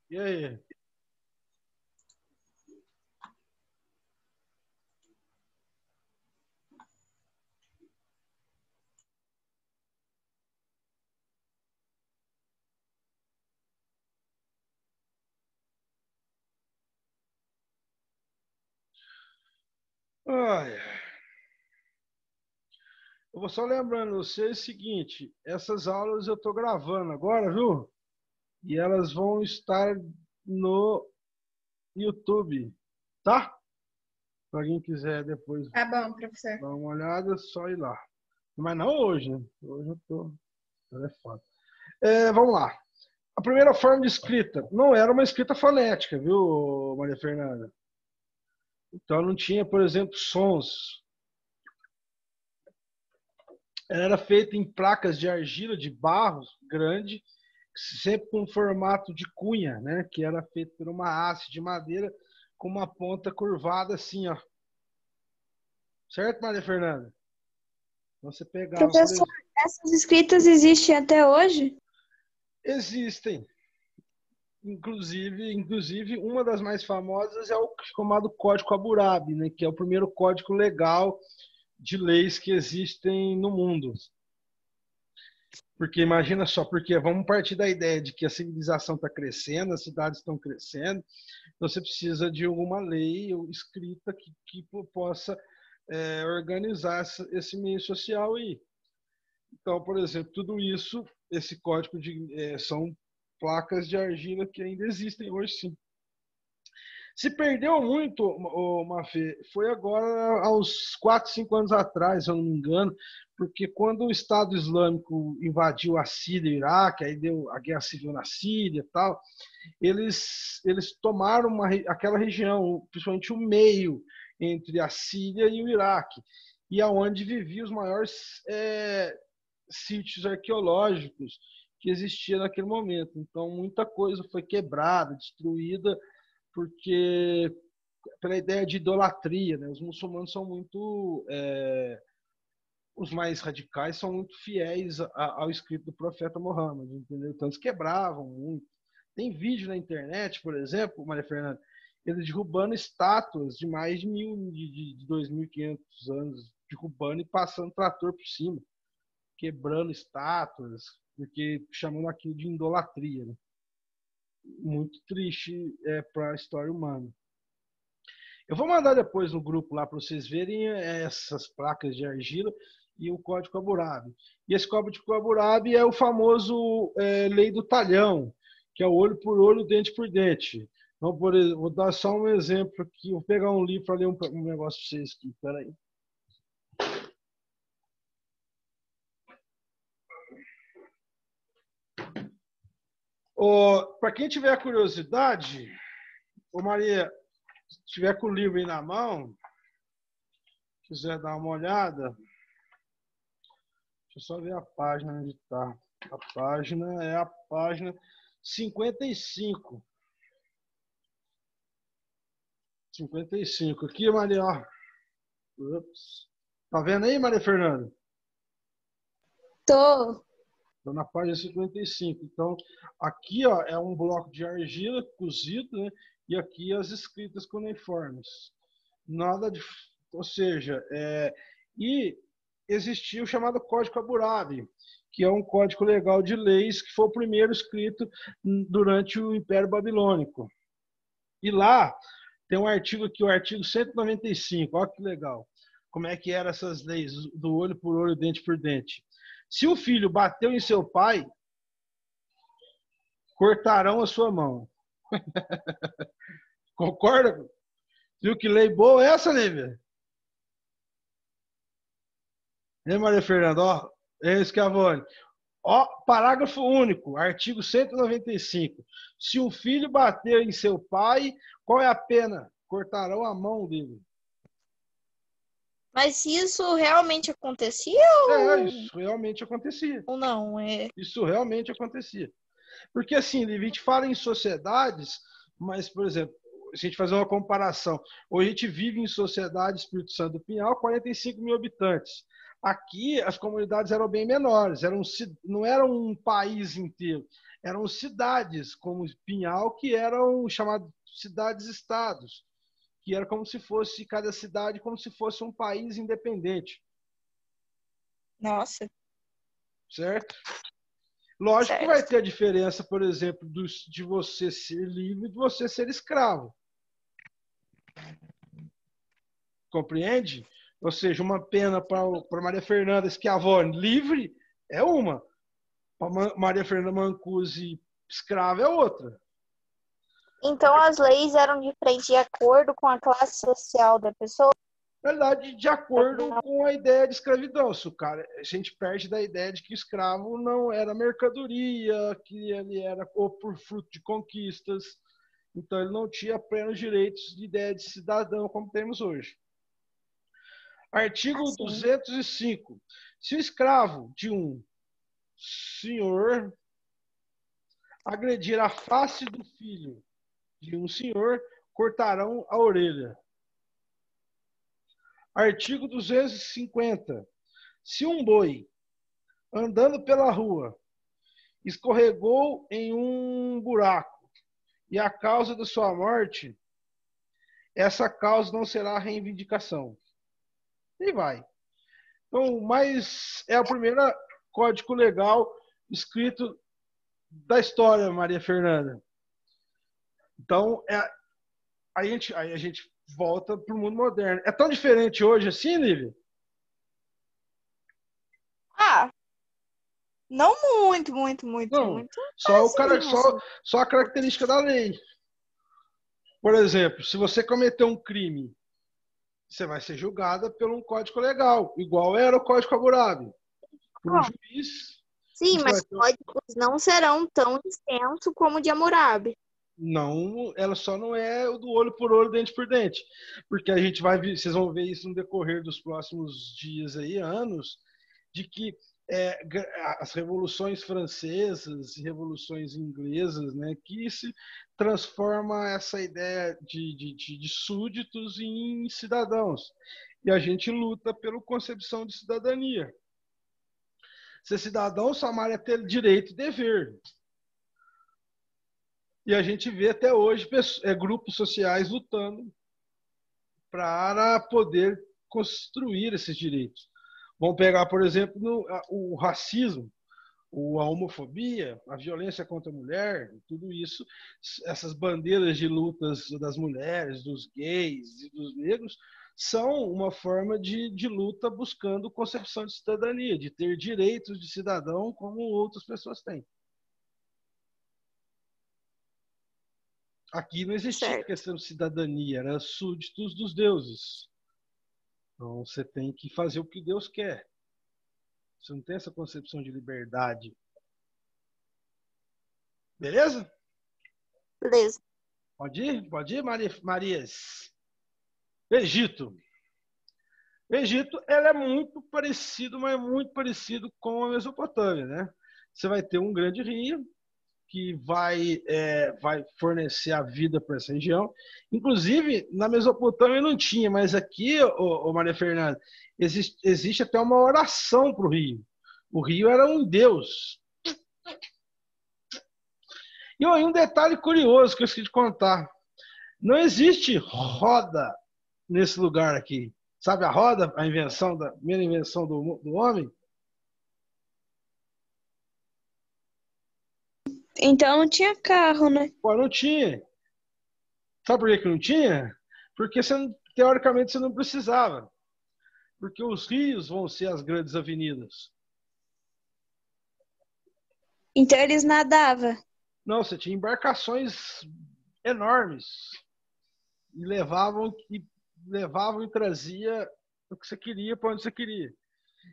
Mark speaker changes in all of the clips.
Speaker 1: E aí? Ai, eu vou só lembrando você o seguinte, essas aulas eu estou gravando agora, viu? E elas vão estar no YouTube, tá? Para quem quiser depois
Speaker 2: Tá bom, professor.
Speaker 1: dar uma olhada, é só ir lá. Mas não hoje, né? Hoje eu tô telefone. Vamos lá. A primeira forma de escrita não era uma escrita fonética, viu, Maria Fernanda? Então não tinha, por exemplo, sons. Ela era feita em placas de argila, de barro grande, sempre com formato de cunha, né? Que era feito por uma haste de madeira com uma ponta curvada assim, ó. Certo, Maria Fernanda? Então você pegava, por
Speaker 2: Professor,
Speaker 1: exemplo.
Speaker 2: essas escritas existem até hoje?
Speaker 1: Existem. Inclusive, uma das mais famosas é o chamado Código Hammurabi, né? Que é o primeiro código legal de leis que existem no mundo. Porque imagina só, porque vamos partir da ideia de que a civilização está crescendo, as cidades estão crescendo, então você precisa de alguma lei escrita que possa organizar esse meio social aí. Então, por exemplo, tudo isso, esse código são placas de argila que ainda existem hoje, sim. Se perdeu muito, Mafê, foi agora aos 4, 5 anos atrás, se eu não me engano, porque quando o Estado Islâmico invadiu a Síria e o Iraque, aí deu a guerra civil na Síria e tal, eles tomaram aquela região, principalmente o meio entre a Síria e o Iraque, e aonde viviam os maiores sítios arqueológicos que existiam naquele momento. Então, muita coisa foi quebrada, destruída, porque pela ideia de idolatria, né? Os muçulmanos são muito, os mais radicais são muito fiéis ao escrito do profeta Muhammad, entendeu? Então eles quebravam muito. Tem vídeo na internet, por exemplo, Maria Fernanda, eles derrubando estátuas de mais de 2.500 anos, derrubando e passando trator por cima, quebrando estátuas, porque chamando aquilo de idolatria, né? Muito triste para a história humana. Eu vou mandar depois no grupo lá para vocês verem essas placas de argila e o código Hammurabi. E esse código Hammurabi é o famoso lei do talhão, que é o olho por olho, dente por dente. Então, vou dar só um exemplo aqui. Vou pegar um livro para ler um negócio para vocês aqui. Peraí. Para quem tiver curiosidade, Maria, se tiver com o livro aí na mão, quiser dar uma olhada, deixa eu só ver a página onde está. A página é a página 55. 55. Aqui, Maria, ó. Ups. Tá vendo aí, Maria Fernanda?
Speaker 2: Tô.
Speaker 1: Estou na página 55. Então, aqui ó, é um bloco de argila cozido, né? E aqui as escritas cuneiformes. Nada de. Ou seja, e existia o chamado Código Hammurabi, que é um código legal de leis que foi o primeiro escrito durante o Império Babilônico. E lá tem um artigo aqui, o artigo 195, olha que legal. Como é que eram essas leis, do olho por olho, dente por dente. Se o filho bateu em seu pai, cortarão a sua mão. Concorda? Viu que lei boa é essa, Lívia? Hein, Maria Fernanda? Ó, Scavone. Ó, parágrafo único, artigo 195. Se um filho bater em seu pai, qual é a pena? Cortarão a mão dele.
Speaker 2: Mas isso realmente acontecia
Speaker 1: Isso realmente acontecia.
Speaker 2: ou não?
Speaker 1: Isso realmente acontecia. Porque assim, a gente fala em sociedades, mas, por exemplo, se a gente fazer uma comparação, hoje a gente vive em sociedade Espírito Santo do Pinhal, 45 mil habitantes. Aqui as comunidades eram bem menores, não era um país inteiro, eram cidades como Pinhal, que eram chamadas cidades-estados, que era como se fosse cada cidade como se fosse um país independente,
Speaker 2: Nossa,
Speaker 1: certo? Lógico que vai
Speaker 2: certo.
Speaker 1: ter a diferença, por exemplo, de você ser livre e de você ser escravo. Compreende? Ou seja, uma pena para Maria Fernanda Schiavone livre é uma, para Maria Fernanda Mancusi escrava é outra.
Speaker 2: Então as leis eram diferentes de acordo com a classe social da pessoa?
Speaker 1: Na verdade, de acordo com a ideia de escravidão. Se o cara, a gente perde da ideia de que o escravo não era mercadoria, que ele era ou por fruto de conquistas, então ele não tinha plenos direitos de ideia de cidadão como temos hoje. Artigo
Speaker 2: Assim.
Speaker 1: 205. Se o escravo de um senhor agredir a face do filho de um senhor, cortarão a orelha. Artigo 250. Se um boi, andando pela rua, escorregou em um buraco e a causa da sua morte, essa causa não será reivindicação. E vai. Então, mas é o primeiro código legal escrito da história, Maria Fernanda. Então, aí a gente volta para o mundo moderno. É tão diferente hoje assim, Lívia?
Speaker 2: Ah, não muito,
Speaker 1: Não,
Speaker 2: muito. Assim, assim.
Speaker 1: só a característica da lei. Por exemplo, se você cometeu um crime, você vai ser julgada por um código legal, igual era o Código Hammurabi. Por um
Speaker 2: Bom,
Speaker 1: juiz,
Speaker 2: sim,
Speaker 1: você
Speaker 2: mas
Speaker 1: vai
Speaker 2: os
Speaker 1: ter...
Speaker 2: códigos não serão tão extensos como o de Hammurabi.
Speaker 1: Não, ela só não é o do olho por olho, dente por dente. Porque a gente vai ver, vocês vão ver isso no decorrer dos próximos dias aí, anos, de que é, as revoluções francesas e revoluções inglesas, né, que se transforma essa ideia de súditos em cidadãos. E a gente luta pela concepção de cidadania. Ser cidadão só é ter direito e dever. E a gente vê até hoje grupos sociais lutando para poder construir esses direitos. Vamos pegar, por exemplo, o racismo, a homofobia, a violência contra a mulher, tudo isso, essas bandeiras de lutas das mulheres, dos gays e dos negros, são uma forma de luta buscando concepção de cidadania, de ter direitos de cidadão como outras pessoas têm. Aqui não existia
Speaker 2: Certo.
Speaker 1: questão de cidadania, era súditos dos deuses. Então você tem que fazer o que Deus quer. Você não tem essa concepção de liberdade. Beleza?
Speaker 2: Beleza.
Speaker 1: Pode ir, Marias. Egito. O Egito ela é muito parecido, mas muito parecido com a Mesopotâmia, né? Você vai ter um grande rio que vai fornecer a vida para essa região. Inclusive, na Mesopotâmia não tinha, mas aqui, Maria Fernanda, existe até uma oração para o rio. O rio era um deus. E aí um detalhe curioso que eu esqueci de contar. Não existe roda nesse lugar aqui. Sabe a roda, a primeira invenção do homem?
Speaker 2: Então não tinha carro, né?
Speaker 1: Pô, não tinha. Sabe por que não tinha? Porque teoricamente você não precisava. Porque os rios vão ser as grandes avenidas.
Speaker 2: Então eles nadavam.
Speaker 1: Não, você tinha embarcações enormes e levavam e trazia o que você queria para onde você queria.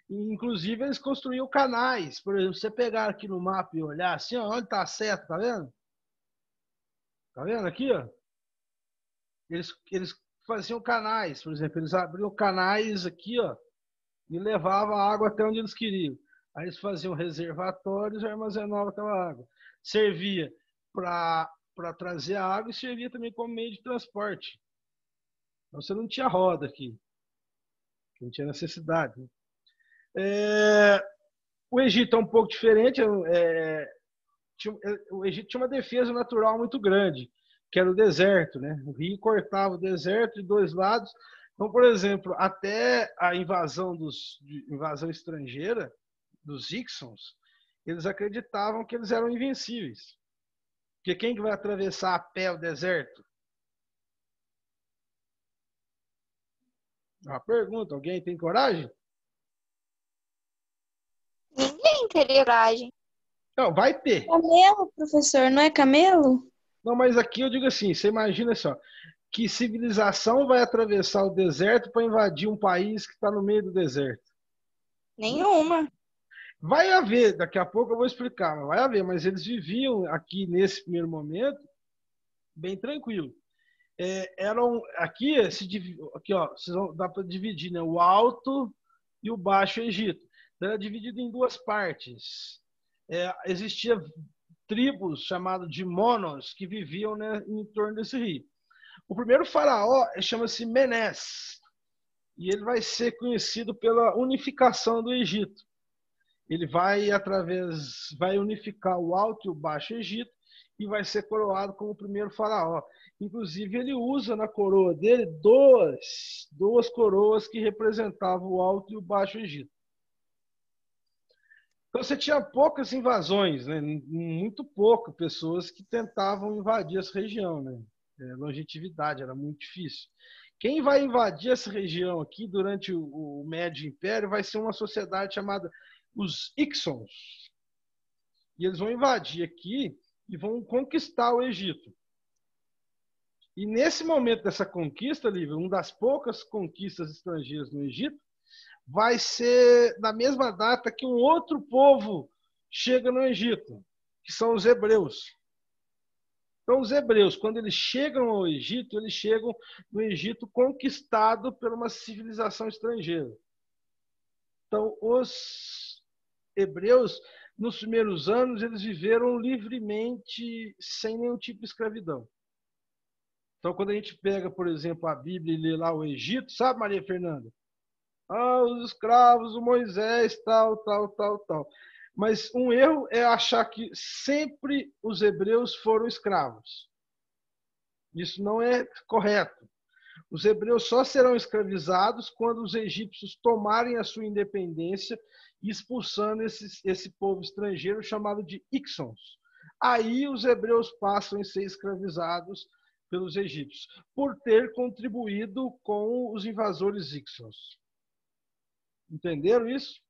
Speaker 1: E, inclusive eles construíam canais. Por exemplo, você pegar aqui no mapa e olhar assim, ó, onde está a seta, tá vendo? Tá vendo aqui, ó? Eles faziam canais, por exemplo, eles abriam canais aqui, ó, e levavam a água até onde eles queriam. Aí eles faziam reservatórios e armazenavam aquela água. Servia para trazer a água e servia também como meio de transporte. Então você não tinha roda aqui, não tinha necessidade. Né? O Egito é um pouco diferente. O Egito tinha uma defesa natural muito grande, que era o deserto, né? O rio cortava o deserto de dois lados. Então, por exemplo, até a invasão estrangeira dos Hicsos, eles acreditavam que eles eram invencíveis. Porque quem que vai atravessar a pé o deserto? Uma pergunta, alguém tem coragem?
Speaker 2: Ninguém teria coragem.
Speaker 1: Não, vai ter.
Speaker 3: Camelo, professor, não é camelo?
Speaker 1: Não, mas aqui eu digo assim, você imagina só, que civilização vai atravessar o deserto para invadir um país que está no meio do deserto?
Speaker 2: Nenhuma.
Speaker 1: Vai haver, daqui a pouco eu vou explicar, vai haver, mas eles viviam aqui nesse primeiro momento bem tranquilo. Aqui, aqui ó, dá para dividir, né, o Alto e o Baixo Egito. Então, era dividido em duas partes. Existia tribos chamadas de monos que viviam, né, em torno desse rio. O primeiro faraó chama-se Menes e ele vai ser conhecido pela unificação do Egito. Ele vai unificar o Alto e o Baixo Egito e vai ser coroado como o primeiro faraó. Inclusive, ele usa na coroa dele duas coroas que representavam o Alto e o Baixo Egito. Então, você tinha poucas invasões, né? Muito pouco pessoas que tentavam invadir essa região. Né? Longevidade, era muito difícil. Quem vai invadir essa região aqui durante o Médio Império vai ser uma sociedade chamada os Hicsos. E eles vão invadir aqui e vão conquistar o Egito. E nesse momento dessa conquista, Lívia, uma das poucas conquistas estrangeiras no Egito, vai ser na mesma data que um outro povo chega no Egito, que são os hebreus. Então, os hebreus, quando eles chegam ao Egito, eles chegam no Egito conquistado por uma civilização estrangeira. Então, os hebreus, nos primeiros anos, eles viveram livremente, sem nenhum tipo de escravidão. Então, quando a gente pega, por exemplo, a Bíblia e lê lá o Egito, sabe, Maria Fernanda? Os escravos, o Moisés, tal. Mas um erro é achar que sempre os hebreus foram escravos. Isso não é correto. Os hebreus só serão escravizados quando os egípcios tomarem a sua independência e expulsando esse povo estrangeiro chamado de Hicsos. Aí os hebreus passam a ser escravizados pelos egípcios, por ter contribuído com os invasores Hicsos. Entenderam isso?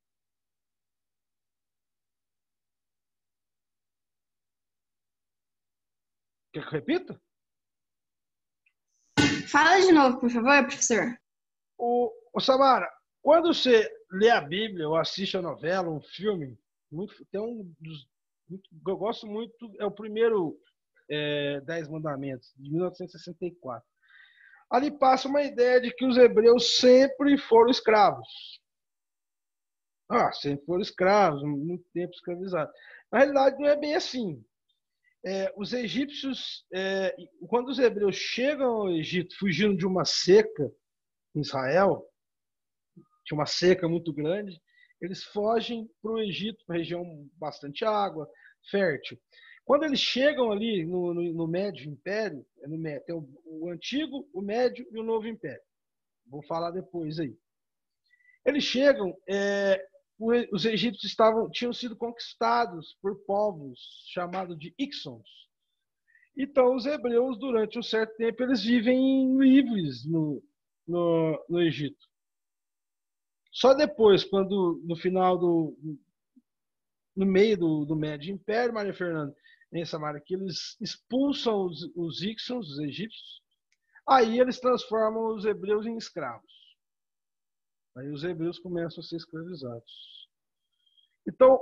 Speaker 1: Quer que eu repita?
Speaker 3: Fala de novo, por favor, professor.
Speaker 1: Samara, quando você lê a Bíblia ou assiste a novela, um filme, tem que eu gosto muito, é o primeiro 10 Mandamentos, de 1964. Ali passa uma ideia de que os hebreus sempre foram escravos. Sempre foram escravos, muito tempo escravizados. Na realidade, não é bem assim. Os egípcios, quando os hebreus chegam ao Egito fugindo de uma seca em Israel, tinha uma seca muito grande, eles fogem para o Egito, uma região bastante água, fértil. Quando eles chegam ali no Médio Império, tem o Antigo, o Médio e o Novo Império. Vou falar depois aí. Eles chegam, os egípcios tinham sido conquistados por povos chamados de Hicsos. Então, os hebreus, durante um certo tempo, eles vivem livres no Egito. Só depois, quando no meio do Médio Império, Maria Fernanda, em Samara, que eles expulsam os Hicsos, os egípcios, aí eles transformam os hebreus em escravos. Aí os hebreus começam a ser escravizados. Então,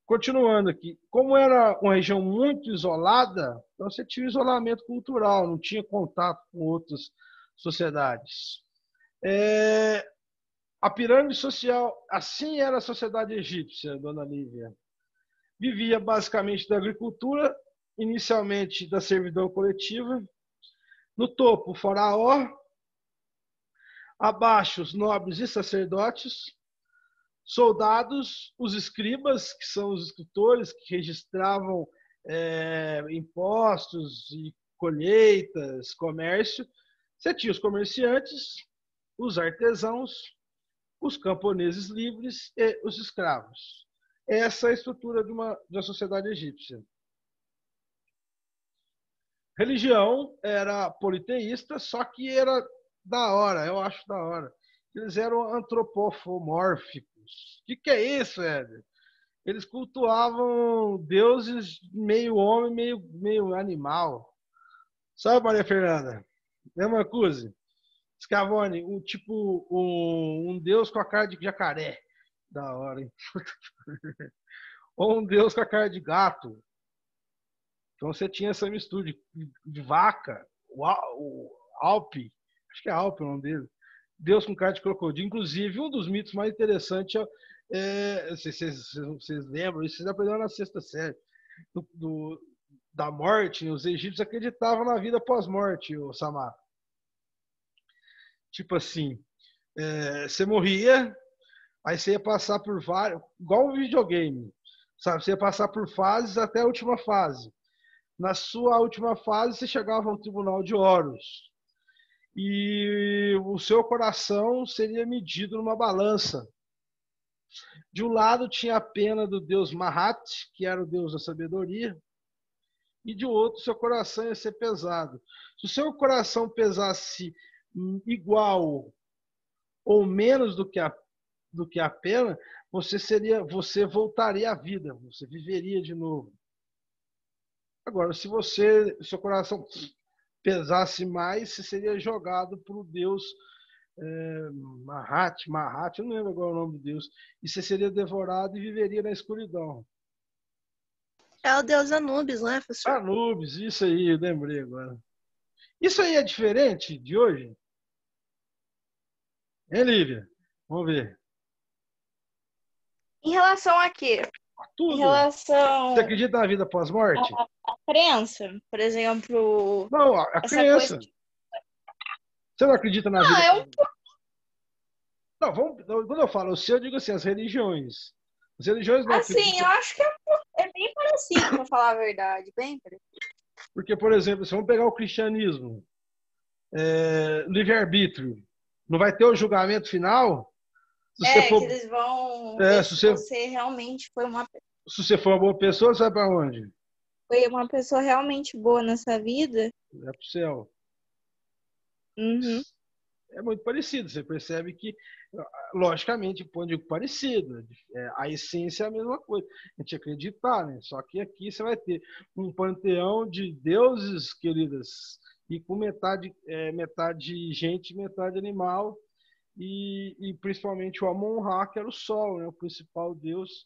Speaker 1: continuando aqui, como era uma região muito isolada, então você tinha isolamento cultural, não tinha contato com outras sociedades. A pirâmide social, assim era a sociedade egípcia, dona Lívia. Vivia basicamente da agricultura, inicialmente da servidão coletiva. No topo, o faraó. Abaixo, os nobres e sacerdotes. Soldados, os escribas, que são os escritores que registravam impostos e colheitas, comércio. Você tinha os comerciantes, os artesãos, os camponeses livres e os escravos. Essa é a estrutura de uma sociedade egípcia. Religião era politeísta, só que era da hora, eu acho da hora. Eles eram antropomórficos. O que é isso, Éder? Eles cultuavam deuses meio homem, meio animal. Sabe, Maria Fernanda? Mesma coisa. Scavone, um deus com a cara de jacaré. Da hora, hein? Ou um deus com a cara de gato. Então você tinha essa mistura de vaca, o Alpe, acho que é Alpe o nome dele, Deus com cara de crocodilo. Inclusive, um dos mitos mais interessantes vocês lembram, isso vocês aprenderam na sexta série, da morte. Os egípcios acreditavam na vida pós-morte, o Samar. Tipo assim, você morria, aí você ia passar por vários, igual um videogame, sabe? Você ia passar por fases até a última fase. Na sua última fase, você chegava a um tribunal de Horus. E o seu coração seria medido numa balança. De um lado tinha a pena do deus Mahat, que era o deus da sabedoria, e de outro, seu coração ia ser pesado. Se o seu coração pesasse igual ou menos do que a pena, você voltaria à vida, você viveria de novo. Agora, se seu coração pesasse mais, você seria jogado para o deus Mahat, eu não lembro agora o nome do deus, e você seria devorado e viveria na escuridão.
Speaker 2: É o deus Anubis, né, professor?
Speaker 1: Anubis, isso aí, eu lembrei agora. Isso aí é diferente de hoje? Hein, Lívia? Vamos ver.
Speaker 2: Em relação a quê?
Speaker 1: Tudo.
Speaker 2: Em relação
Speaker 1: Você acredita na vida pós-morte?
Speaker 2: à crença, por exemplo.
Speaker 1: Não, a crença.
Speaker 2: Coisa...
Speaker 1: Você não acredita na vida?
Speaker 2: Eu...
Speaker 1: Não, quando eu falo o seu, eu digo assim, as religiões. As religiões não
Speaker 2: acreditam. Eu acho que é bem parecido, para falar a verdade. Bem parecido.
Speaker 1: Porque, por exemplo, se vamos pegar o cristianismo, livre-arbítrio, não vai ter o julgamento final?
Speaker 2: Que eles vão ver se você realmente foi uma pessoa.
Speaker 1: Se você for uma boa pessoa, você vai para onde?
Speaker 2: Foi uma pessoa realmente boa nessa vida?
Speaker 1: Vai para o céu.
Speaker 2: Uhum.
Speaker 1: É muito parecido. Você percebe que, logicamente, quando eu digo parecido, a essência é a mesma coisa. A gente acreditar, né? Só que aqui você vai ter um panteão de deuses, queridas, e com metade gente, metade animal, e principalmente o Amon-Ra, que era o sol, né? O principal deus,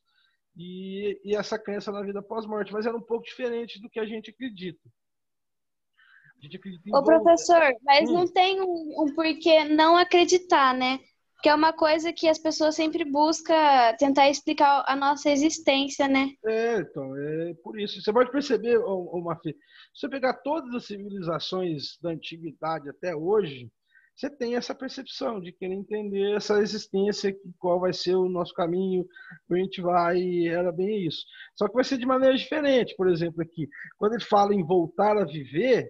Speaker 1: e essa crença na vida pós-morte. Mas era um pouco diferente do que a gente acredita.
Speaker 3: Ô, professor, mas não tem um porquê não acreditar, né? Que é uma coisa que as pessoas sempre buscam tentar explicar a nossa existência, né?
Speaker 1: Então, é por isso. Você pode perceber, Mafê, se você pegar todas as civilizações da antiguidade até hoje, você tem essa percepção de querer entender essa existência, qual vai ser o nosso caminho, onde a gente vai, era bem isso. Só que vai ser de maneira diferente. Por exemplo, aqui, quando ele fala em voltar a viver,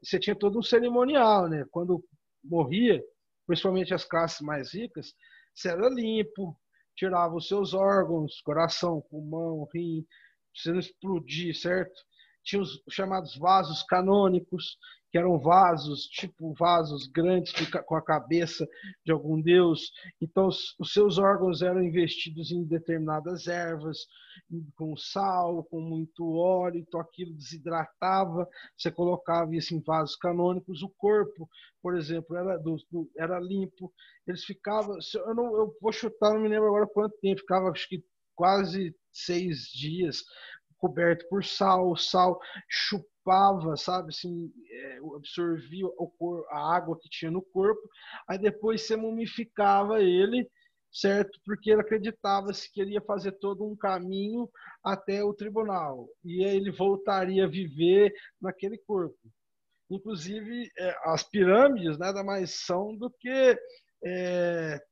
Speaker 1: você tinha todo um cerimonial, né? Quando morria, principalmente as classes mais ricas, você era limpo, tirava os seus órgãos, coração, pulmão, rim, você não explodir, certo? Tinha os chamados vasos canônicos, que eram vasos, tipo vasos grandes com a cabeça de algum deus. Então, os seus órgãos eram investidos em determinadas ervas, com sal, com muito óleo, então aquilo desidratava, você colocava isso em vasos canônicos. O corpo, por exemplo, era limpo. Eles ficavam, eu vou chutar, não me lembro agora quanto tempo, ficava acho que quase 6 dias coberto por sal, o sal chupava, sabe, assim, absorvia a água que tinha no corpo, aí depois você mumificava ele, certo? Porque ele acreditava-se que ele ia fazer todo um caminho até o tribunal, e aí ele voltaria a viver naquele corpo. Inclusive, as pirâmides nada mais são do que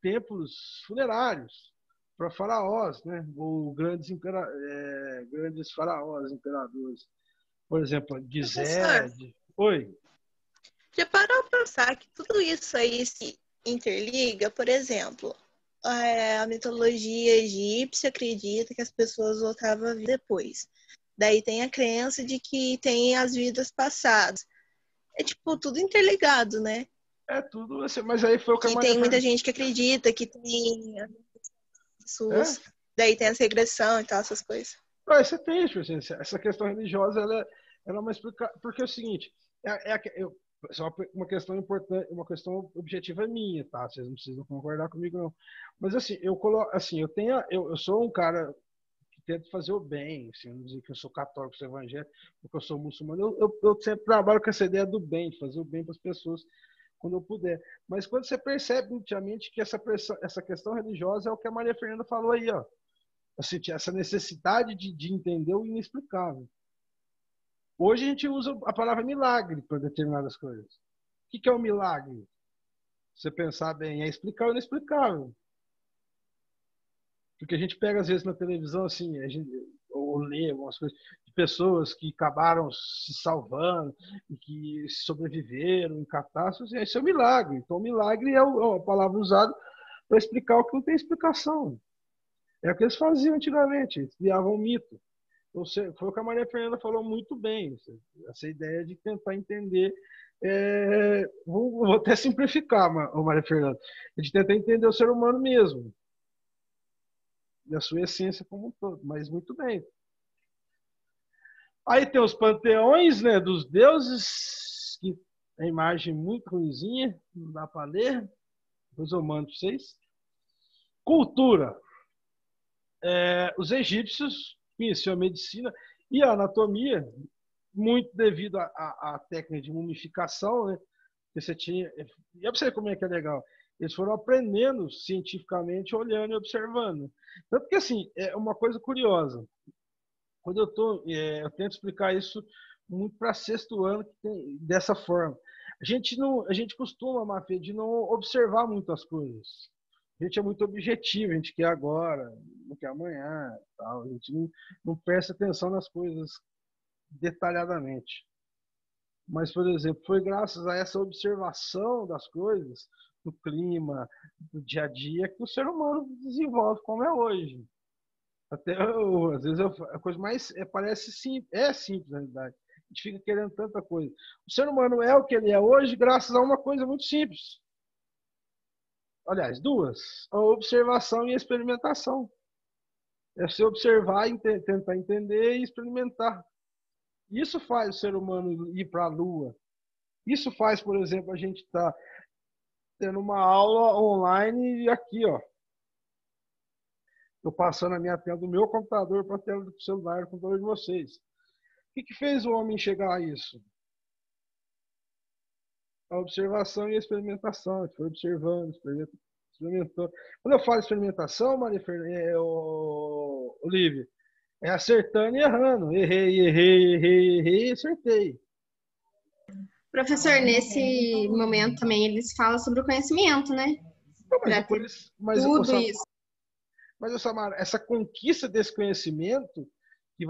Speaker 1: templos funerários. para faraós, né? Ou grandes faraós, imperadores. Por exemplo,
Speaker 4: Professor,
Speaker 1: Gizé. Oi.
Speaker 4: já parou para pensar que tudo isso aí se interliga? Por exemplo, a mitologia egípcia acredita que as pessoas voltavam a vida depois. Daí tem a crença de que tem as vidas passadas. É tipo tudo interligado, né?
Speaker 1: É tudo assim, mas aí foi o que a
Speaker 4: Que
Speaker 1: Maria
Speaker 4: tem muita
Speaker 1: Fernanda.
Speaker 4: gente que acredita que tem
Speaker 1: É?
Speaker 4: SUS, daí tem essa regressão e tal, essas coisas.
Speaker 1: Ah, você tem, tipo assim, essa questão religiosa, ela é uma explicação. Porque é o seguinte, só uma questão importante, uma questão objetiva minha, tá? Vocês não precisam concordar comigo, não. Mas assim, eu coloco, assim, eu sou um cara que tenta fazer o bem, assim, não dizer que eu sou católico, sou evangélico, porque eu sou muçulmano. Eu sempre trabalho com essa ideia do bem, de fazer o bem para as pessoas quando eu puder. Mas quando você percebe nitidamente que essa questão religiosa é o que a Maria Fernanda falou aí, ó. Assim, essa necessidade de entender o inexplicável. Hoje a gente usa a palavra milagre para determinadas coisas. O que é o milagre? Se você pensar bem, é explicar o inexplicável. Porque a gente pega, às vezes, na televisão, assim, ou lê algumas coisas, de pessoas que acabaram se salvando e que sobreviveram em catástrofes, e isso é um milagre. Então, o milagre é a palavra usada para explicar o que não tem explicação. É o que eles faziam antigamente, eles criavam um mito. Foi o que a Maria Fernanda falou muito bem, essa ideia de tentar entender. Vou até simplificar, Maria Fernanda, de tentar entender o ser humano mesmo, e a sua essência como um todo, mas muito bem. Aí tem os panteões, né, dos deuses, que é a imagem muito ruimzinha, não dá para ler, depois eu mando para vocês. Cultura. Os egípcios conheciam a medicina e a anatomia, muito devido à técnica de mumificação, né? Que você tinha. E para você ver como é que é legal. Eles foram aprendendo cientificamente, olhando e observando. Tanto que, assim, é uma coisa curiosa. Quando eu tento explicar isso muito para sexto ano que tem, dessa forma. A gente costuma, Mafê, de não observar muito as coisas. A gente é muito objetivo, a gente quer agora, não quer amanhã, tal. A gente não presta atenção nas coisas detalhadamente. Mas, por exemplo, foi graças a essa observação das coisas, do clima, do dia a dia, que o ser humano desenvolve como é hoje. Até às vezes a coisa mais parece simples, é simples na realidade. A gente fica querendo tanta coisa. O ser humano é o que ele é hoje graças a uma coisa muito simples. Aliás, duas: a observação e a experimentação. É você observar, tentar entender e experimentar. Isso faz o ser humano ir para a Lua. Isso faz, por exemplo, a gente estar tendo uma aula online e aqui, ó. Estou passando a minha tela do meu computador para a tela do celular, do computador de vocês. O que fez o homem chegar a isso? A observação e a experimentação. Ele foi observando, experimentou. Quando eu falo experimentação, Maria Fernanda, Olivia, é acertando e errando. Errei, acertei.
Speaker 5: Professor, nesse momento também eles falam sobre o conhecimento, né?
Speaker 1: Não,
Speaker 5: Tudo isso.
Speaker 1: Mas, Samara, essa conquista desse conhecimento que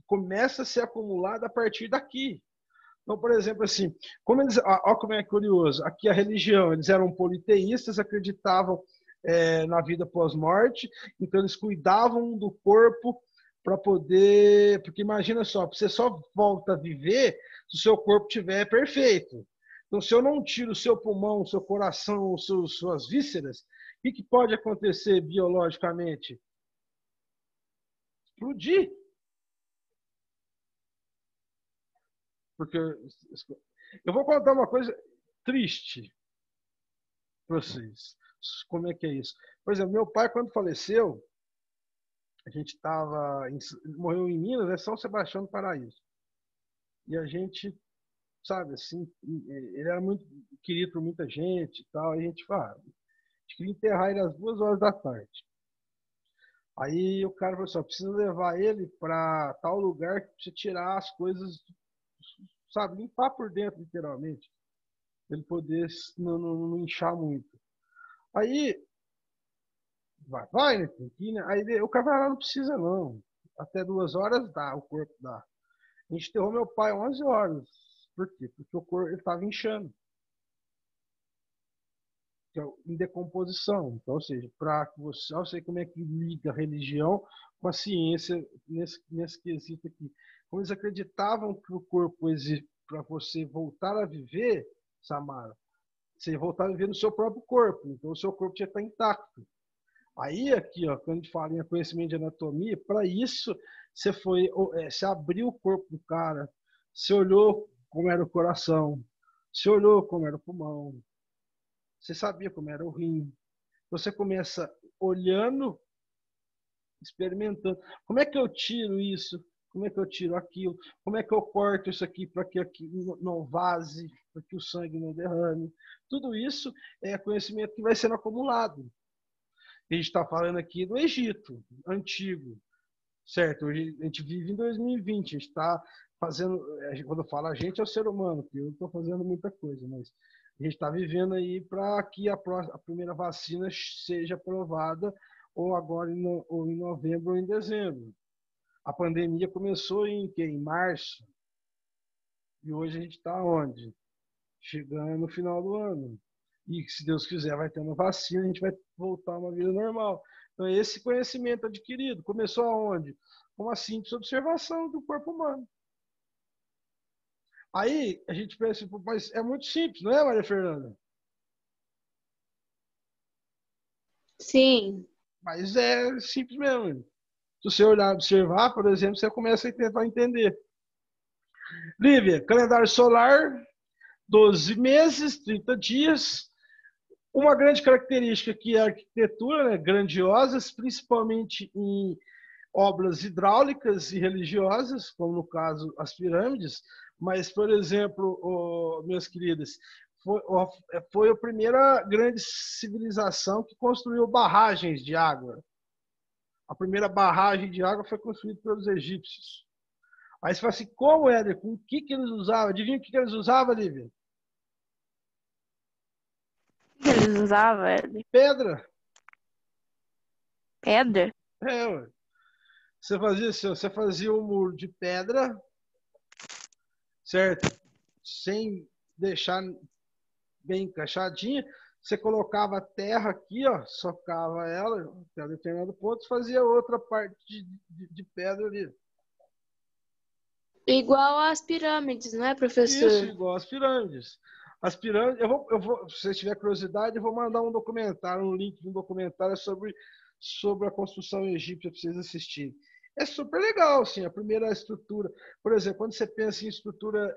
Speaker 1: começa a ser acumulada a partir daqui. Então, por exemplo, assim, olha como é curioso. Aqui a religião, eles eram politeístas, acreditavam na vida pós-morte, então eles cuidavam do corpo para poder. Porque imagina só, você só volta a viver se o seu corpo estiver perfeito. Então, se eu não tiro o seu pulmão, o seu coração, suas vísceras, o que pode acontecer biologicamente? Explodir. Porque eu vou contar uma coisa triste para vocês. Como é que é isso? Por exemplo, meu pai, quando faleceu, a gente morreu em Minas, é São Sebastião do Paraíso. E a gente, sabe, assim, ele era muito querido por muita gente e tal. E a gente queria enterrar ele às 2 horas da tarde. Aí o cara falou assim: precisa levar ele para tal lugar que precisa tirar as coisas, sabe, limpar por dentro, literalmente, para ele poder não inchar muito. Aí Vai, né? Tem que ir, né? Aí o cara não precisa, não. Até 2 horas dá, o corpo dá. A gente enterrou meu pai 11 horas. Por quê? Porque o corpo estava inchando. Em decomposição. Então, ou seja, para que você, eu sei como é que liga a religião com a ciência nesse quesito aqui. Como eles acreditavam que o corpo existe para você voltar a viver, Samara, você voltar a viver no seu próprio corpo. Então, o seu corpo já está intacto. Aí, aqui, ó, quando a gente fala em conhecimento de anatomia, para isso, você abriu o corpo do cara, você olhou como era o coração, você olhou como era o pulmão, você sabia como era o rim. Você começa olhando, experimentando. Como é que eu tiro isso? Como é que eu tiro aquilo? Como é que eu corto isso aqui para que aqui não vaze, para que o sangue não derrame? Tudo isso é conhecimento que vai sendo acumulado. A gente está falando aqui do Egito antigo, certo? Hoje a gente vive em 2020, a gente está fazendo, quando eu falo a gente é o ser humano, porque eu não estou fazendo muita coisa, mas a gente está vivendo aí para que a primeira vacina seja aprovada ou agora ou em novembro ou em dezembro. A pandemia começou em março e hoje a gente está onde? Chegando no final do ano. E se Deus quiser vai ter uma vacina, a gente vai voltar a uma vida normal. Então esse conhecimento adquirido começou aonde? Com uma simples observação do corpo humano. Aí a gente pensa, mas é muito simples, não é, Maria Fernanda?
Speaker 3: Sim.
Speaker 1: Mas é simples mesmo. Se você olhar, observar, por exemplo, você começa a tentar entender. Lívia, calendário solar, 12 meses, 30 dias. Uma grande característica que é a arquitetura, né, grandiosas, principalmente em obras hidráulicas e religiosas, como no caso as pirâmides, mas, por exemplo, minhas queridas, foi a primeira grande civilização que construiu barragens de água. A primeira barragem de água foi construída pelos egípcios. Aí você fala assim, como, Éder? Com o que eles usavam? Adivinha o que eles usavam, Lívia?
Speaker 2: O que eles usavam, Éder?
Speaker 1: Pedra.
Speaker 2: Pedra?
Speaker 1: É, ué. Você fazia um muro de pedra, certo? Sem deixar bem encaixadinha. Você colocava a terra aqui, ó, socava ela até determinado ponto, fazia outra parte de pedra ali.
Speaker 3: Igual às pirâmides, não é, professor?
Speaker 1: Isso, igual as pirâmides. As pirâmides, se você tiver curiosidade, eu vou mandar um documentário, um link de um documentário sobre a construção egípcia para vocês assistirem. É super legal, assim, a primeira estrutura. Por exemplo, quando você pensa em estrutura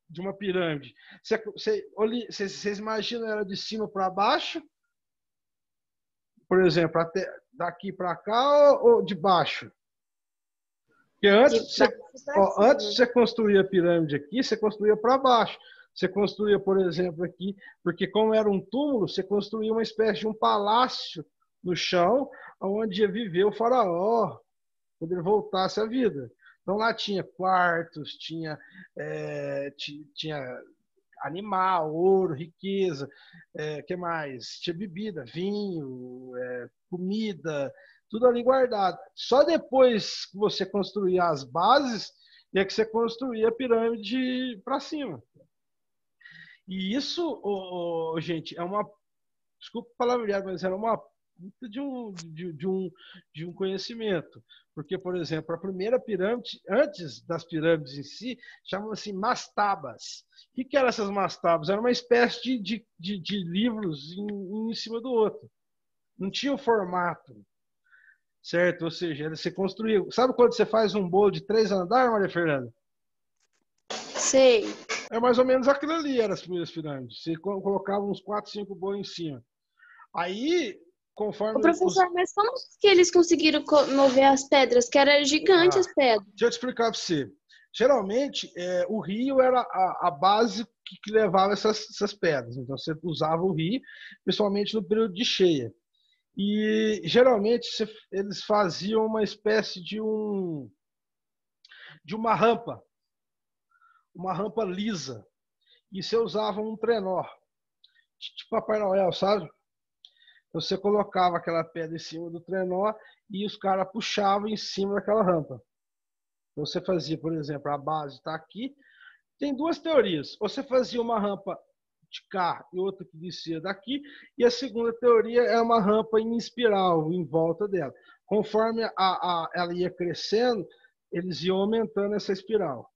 Speaker 1: de uma pirâmide, vocês imaginam ela de cima para baixo? Por exemplo, até daqui para cá ou de baixo? Porque antes de você construir a pirâmide aqui, você construía para baixo. Você construía, por exemplo, aqui, porque como era um túmulo, você construía uma espécie de um palácio no chão, onde ia viver o faraó, quando ele voltasse à vida. Então lá tinha quartos, tinha animal, ouro, riqueza, que mais? Tinha bebida, vinho, comida, tudo ali guardado. Só depois que você construía as bases, é que você construía a pirâmide para cima. E isso, gente, é uma... Desculpa a palavra, mas era uma puta de um conhecimento. Porque, por exemplo, a primeira pirâmide, antes das pirâmides em si, chamavam-se mastabas. O que eram essas mastabas? Era uma espécie de livros um em cima do outro. Não tinha o formato, certo? Ou seja, você construía... Sabe quando você faz um bolo de 3 andares, Maria Fernanda?
Speaker 3: Sei.
Speaker 1: É mais ou menos aquilo ali, eram as primeiras pirâmides. Você colocava uns 4, 5 bolos em cima. Aí, conforme...
Speaker 3: Ô, professor, mas como que eles conseguiram mover as pedras? Que era gigante as pedras.
Speaker 1: Deixa eu te explicar para você. Geralmente, o rio era a base que levava essas pedras. Então, você usava o rio, principalmente no período de cheia. E, geralmente, eles faziam uma espécie de uma rampa lisa. E você usava um trenó, tipo Papai Noel, sabe? Então, você colocava aquela pedra em cima do trenó e os caras puxavam em cima daquela rampa. Então, você fazia, por exemplo, a base está aqui. Tem duas teorias. Você fazia uma rampa de cá e outra que descia daqui, e a segunda teoria é uma rampa em espiral em volta dela. Conforme ela ia crescendo, eles iam aumentando essa espiral.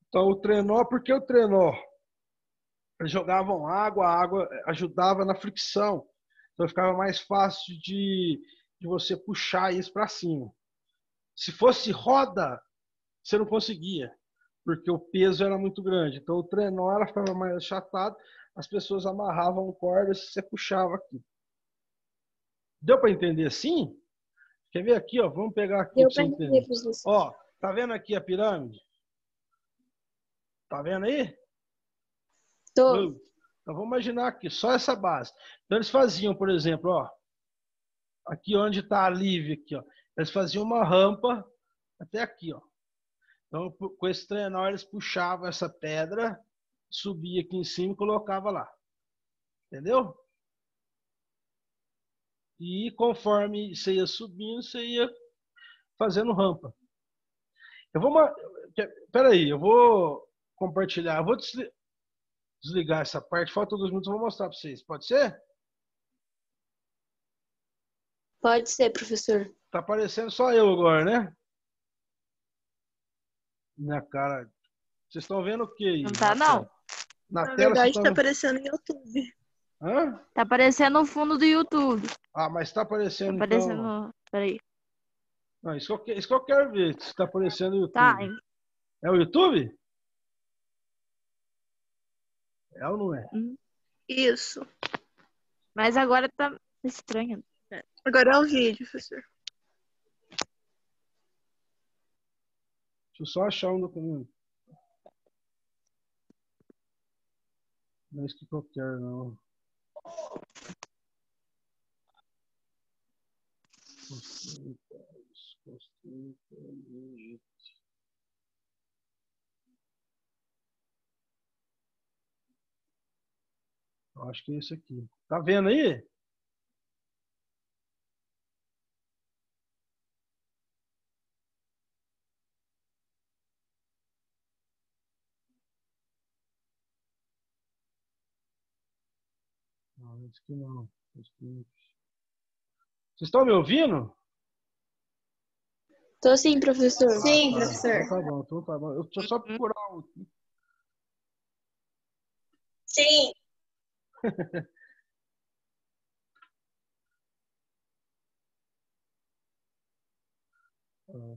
Speaker 1: Então, o trenó, porque o trenó? Eles jogavam água, a água ajudava na fricção. Então, ficava mais fácil de você puxar isso para cima. Se fosse roda, você não conseguia, porque o peso era muito grande. Então, o trenó ela ficava mais achatado, as pessoas amarravam cordas e você puxava aqui. Deu para entender assim? Quer ver aqui, ó? Vamos pegar aqui
Speaker 3: Deu
Speaker 1: para você
Speaker 3: para
Speaker 1: entender.
Speaker 3: entender, professor.
Speaker 1: Ó, tá vendo aqui a pirâmide? Tá vendo aí?
Speaker 3: Tô.
Speaker 1: Então vamos imaginar aqui, só essa base. Então eles faziam, por exemplo, ó, aqui onde está a Lívia, aqui, ó, eles faziam uma rampa até aqui, ó. Então com esse trenó eles puxavam essa pedra, subia aqui em cima e colocava lá. Entendeu? E conforme você ia subindo, você ia fazendo rampa. Eu vou. Peraí, eu vou compartilhar. Eu vou desligar essa parte. Falta 2 minutos, eu vou mostrar para vocês. Pode ser?
Speaker 3: Pode ser, professor.
Speaker 1: Tá aparecendo só eu agora, né? Minha cara. Vocês estão vendo o que aí?
Speaker 2: Não tá, não.
Speaker 1: Na
Speaker 4: Na
Speaker 1: tela vocês
Speaker 4: verdade,
Speaker 1: estão
Speaker 4: tá
Speaker 1: vendo.
Speaker 4: aparecendo no YouTube.
Speaker 1: Hã?
Speaker 2: Tá aparecendo no fundo do YouTube.
Speaker 1: Ah, mas tá
Speaker 2: Tá
Speaker 1: aparecendo então.
Speaker 2: aparecendo. Peraí.
Speaker 1: Não, isso que eu quero ver. Se tá aparecendo no
Speaker 2: Tá.
Speaker 1: YouTube. É o YouTube? É ou não é?
Speaker 4: Isso.
Speaker 2: Mas agora tá estranho.
Speaker 4: Agora é o vídeo, professor.
Speaker 1: Deixa eu só achar um documento. Não é isso que eu quero, não. Eu acho que é isso aqui. Tá vendo aí? Não, isso aqui não. Vocês estão me ouvindo?
Speaker 3: Tô sim, professor.
Speaker 5: Sim,
Speaker 1: Tá.
Speaker 5: professor.
Speaker 1: Então tá bom. Eu deixa eu só procurar um aqui.
Speaker 4: Sim.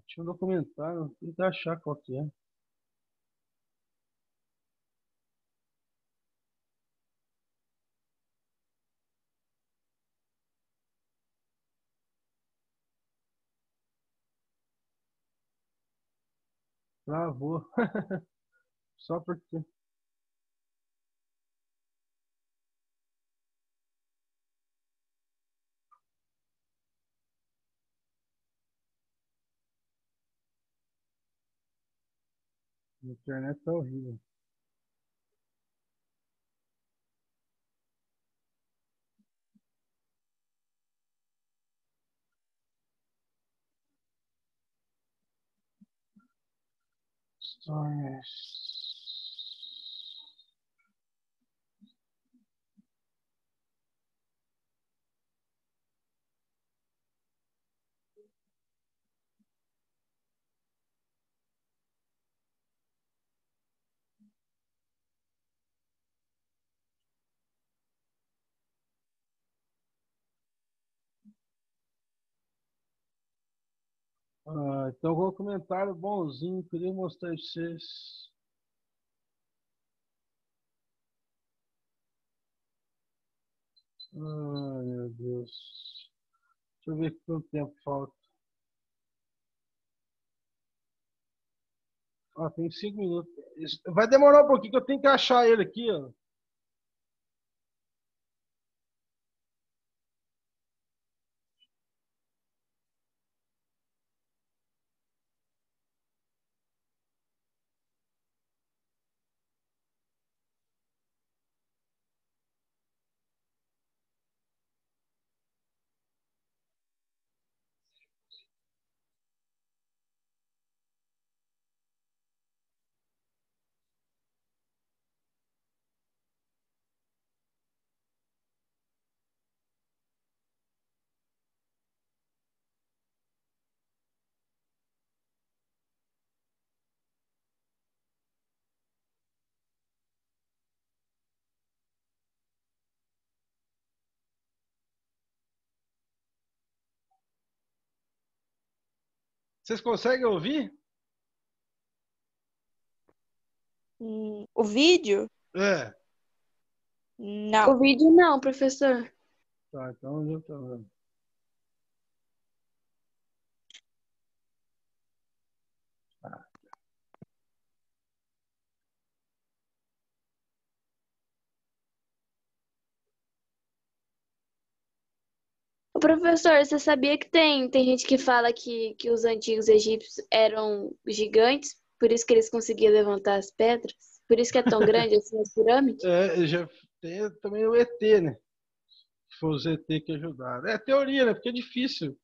Speaker 1: Tinha um documentário, tem que achar qual que é. Travou. Só porque. A internet tá horrível. Stories. Então, um comentário bonzinho, queria mostrar pra vocês. Ai, meu Deus. Deixa eu ver quanto tempo falta. Tem 5 minutos. Vai demorar um pouquinho que eu tenho que achar ele aqui, ó. Vocês conseguem ouvir?
Speaker 2: O vídeo?
Speaker 1: É.
Speaker 2: Não.
Speaker 3: O vídeo não, professor.
Speaker 1: Tá, então já tá vendo.
Speaker 3: Ô, professor, você sabia que tem gente que fala que os antigos egípcios eram gigantes, por isso que eles conseguiam levantar as pedras? Por isso que é tão grande assim as pirâmides?
Speaker 1: Já tem também o ET, né? Que foi os ET que ajudaram. É teoria, né? Porque é difícil.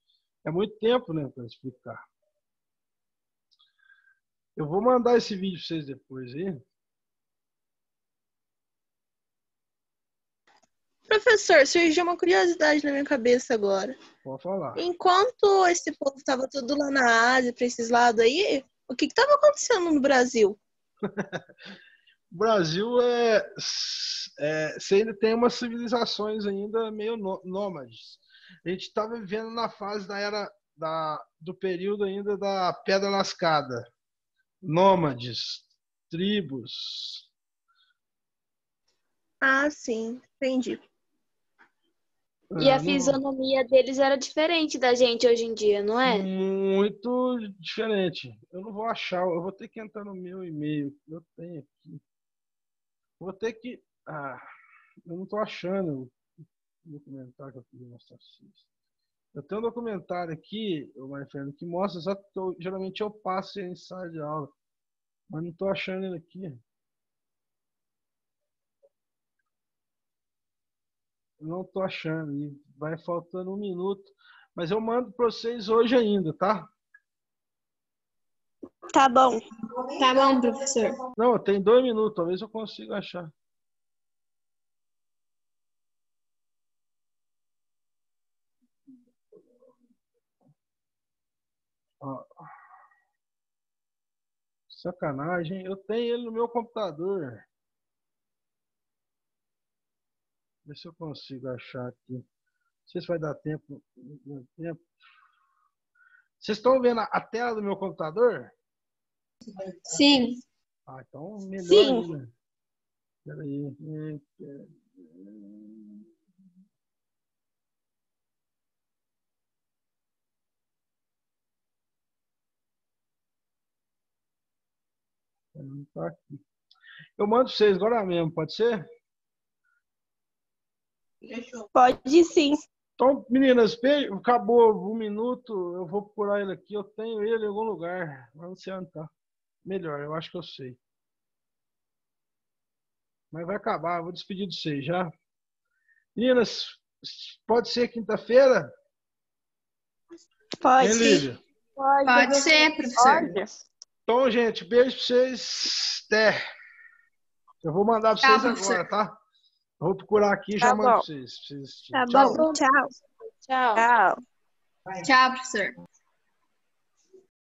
Speaker 1: É muito tempo, né, para explicar. Eu vou mandar esse vídeo para vocês depois aí.
Speaker 4: Professor, surgiu uma curiosidade na minha cabeça agora.
Speaker 1: Pode falar.
Speaker 4: Enquanto esse povo estava tudo lá na Ásia, para esses lados aí, o que estava acontecendo no Brasil?
Speaker 1: O Brasil você ainda tem umas civilizações ainda meio nômades. A gente está vivendo na fase da era do período ainda da Pedra Lascada. Nômades, tribos.
Speaker 4: Ah, sim, entendi.
Speaker 3: E a fisionomia deles era diferente da gente hoje em dia, não é?
Speaker 1: Muito diferente. Eu não vou achar, eu vou ter que entrar no meu e-mail que eu tenho aqui. Vou ter que. Eu não estou achando o documentário que eu queria mostrar pra vocês. Eu tenho um documentário aqui, o Marifeno, que mostra exatamente. Geralmente eu passo em sala de aula, mas não estou achando ele aqui. Não estou achando. E vai faltando 1 minuto. Mas eu mando para vocês hoje ainda, tá?
Speaker 2: Tá bom.
Speaker 5: Tá bom, professor.
Speaker 1: Não, tem 2 minutos. Talvez eu consiga achar. Ó. Sacanagem. Eu tenho ele no meu computador. Ver se eu consigo achar aqui. Não sei se vai dar tempo. Vocês estão vendo a tela do meu computador?
Speaker 5: Sim.
Speaker 1: Então melhor
Speaker 2: Sim.
Speaker 1: ainda. Espera aí. Não tá aqui. Eu mando para vocês agora mesmo, pode ser?
Speaker 2: Pode sim.
Speaker 1: Então, meninas, beijo. Acabou 1 minuto. Eu vou procurar ele aqui. Eu tenho ele em algum lugar. Mas não sei onde tá. Melhor, eu acho que eu sei. Mas vai acabar. Eu vou despedir de vocês já. Meninas, pode ser quinta-feira?
Speaker 2: Pode.
Speaker 1: Hein, Lívia?
Speaker 5: Pode ser, professor.
Speaker 1: Então, gente, beijo pra vocês. Até. Eu vou mandar pra
Speaker 5: Tchau,
Speaker 1: vocês
Speaker 5: professor.
Speaker 1: agora, tá? Eu vou procurar aqui e
Speaker 2: Tá
Speaker 1: já mando
Speaker 2: bom.
Speaker 1: pra vocês.
Speaker 2: Tá
Speaker 1: Tchau.
Speaker 2: bom. Tchau.
Speaker 3: Tchau.
Speaker 2: Tchau.
Speaker 5: Tchau, professor.